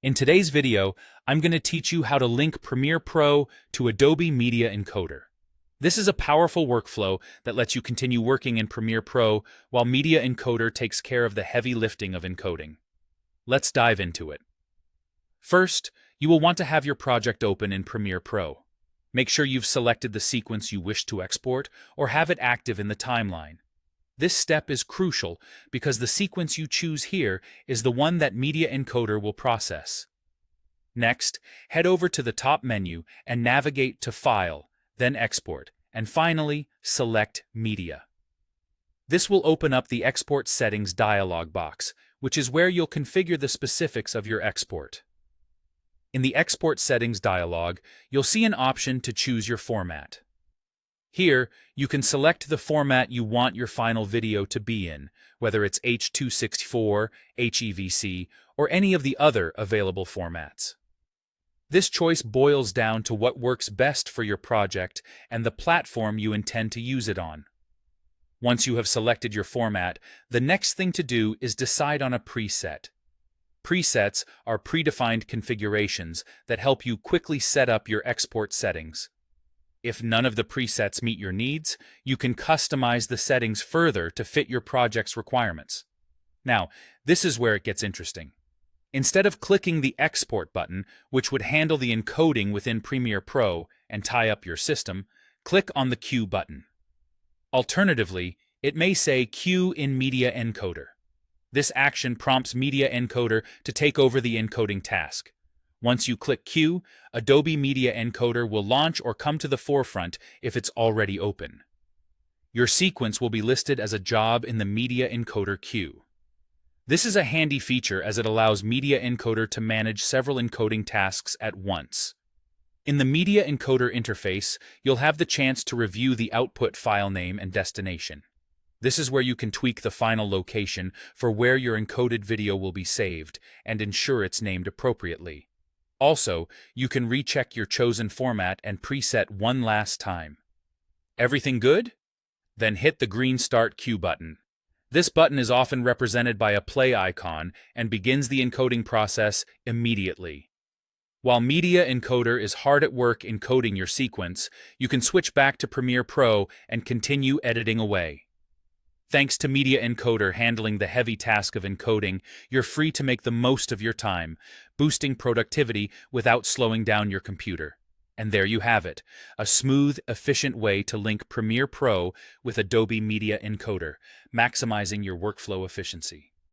In today's video, I'm going to teach you how to link Premiere Pro to Adobe Media Encoder. This is a powerful workflow that lets you continue working in Premiere Pro while Media Encoder takes care of the heavy lifting of encoding. Let's dive into it. First, you will want to have your project open in Premiere Pro. Make sure you've selected the sequence you wish to export or have it active in the timeline. This step is crucial because the sequence you choose here is the one that Media Encoder will process. Next, head over to the top menu and navigate to File, then Export, and finally, select Media. This will open up the Export Settings dialog box, which is where you'll configure the specifics of your export. In the Export Settings dialog, you'll see an option to choose your format. Here, you can select the format you want your final video to be in, whether it's H.264, HEVC, or any of the other available formats. This choice boils down to what works best for your project and the platform you intend to use it on. Once you have selected your format, the next thing to do is decide on a preset. Presets are predefined configurations that help you quickly set up your export settings. If none of the presets meet your needs, you can customize the settings further to fit your project's requirements. Now, this is where it gets interesting. Instead of clicking the Export button, which would handle the encoding within Premiere Pro and tie up your system, click on the Q button. Alternatively, it may say Q in Media Encoder. This action prompts Media Encoder to take over the encoding task. Once you click Q, Adobe Media Encoder will launch or come to the forefront if it's already open. Your sequence will be listed as a job in the Media Encoder queue. This is a handy feature as it allows Media Encoder to manage several encoding tasks at once. In the Media Encoder interface, you'll have the chance to review the output file name and destination. This is where you can tweak the final location for where your encoded video will be saved and ensure it's named appropriately. Also, you can recheck your chosen format and preset one last time. Everything good? Then hit the green Start Queue button. This button is often represented by a play icon and begins the encoding process immediately. While Media Encoder is hard at work encoding your sequence, you can switch back to Premiere Pro and continue editing away. Thanks to Media Encoder handling the heavy task of encoding, you're free to make the most of your time, boosting productivity without slowing down your computer. And there you have it, a smooth, efficient way to link Premiere Pro with Adobe Media Encoder, maximizing your workflow efficiency.